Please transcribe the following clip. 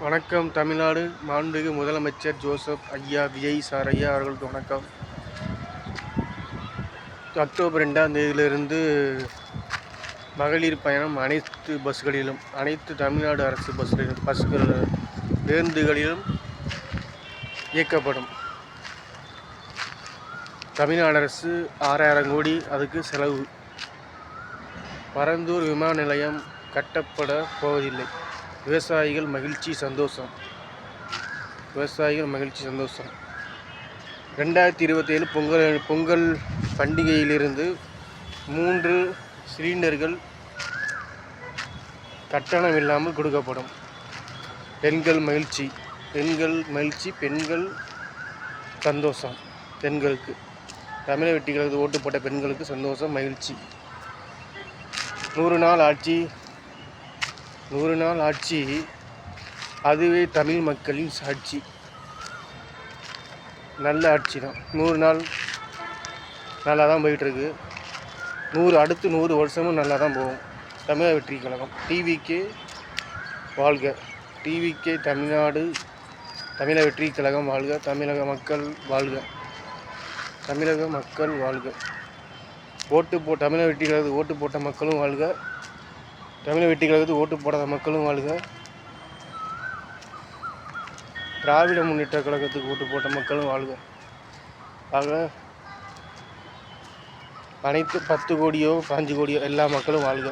வணக்கம். தமிழ்நாடு மாண்புமிகு முதலமைச்சர் ஜோசப் ஐயா விஜய் சார் ஐயா அவர்களுக்கு வணக்கம். அக்டோபர் 2ஆம் தேதியிலிருந்து மகளிர் பயணம் அனைத்து பஸ்களிலும், அனைத்து தமிழ்நாடு அரசு பஸ்கள் பேருந்துகளிலும் இயக்கப்படும். தமிழ்நாடு அரசு 6000 கோடி அதுக்கு செலவு. பரந்தூர் விமான நிலையம் கட்டப்பட போவதில்லை. விவசாயிகள் மகிழ்ச்சி சந்தோஷம். 2027 பொங்கல் பண்டிகையிலிருந்து 3 சிலிண்டர்கள் கட்டணம் இல்லாமல் கொடுக்கப்படும். பெண்கள் மகிழ்ச்சி, பெண்கள் சந்தோஷம். பெண்களுக்கு, தமிழக வெற்றி கழகத்துக்கு ஓட்டு போட்ட பெண்களுக்கு சந்தோஷம், மகிழ்ச்சி. 100 நாள் ஆட்சி, அதுவே தமிழ் மக்களின் சாட்சி. நல்ல ஆட்சி தான். 100 நாள் நல்லா தான் போயிட்டுருக்கு. அடுத்து 100 வருஷமும் நல்லா தான் போகும். தமிழக வெற்றி கழகம். டிவிகே வாழ்க. டிவிகே தமிழ்நாடு, தமிழக வெற்றி கழகம் வாழ்க. தமிழக மக்கள் வாழ்க. தமிழக வெற்றி கழகத்துக்கு ஓட்டு போட்ட மக்களும் வாழ்க. தமிழக வெற்றி கழகத்துக்கு ஓட்டு போடாத மக்களும் வாழ்க. திராவிட முன்னேற்ற கழகத்துக்கு ஓட்டு போட்ட மக்களும் வாழ்க. ஆக அனைத்து 10 கோடியோ 5 கோடியோ எல்லா மக்களும் வாழ்க.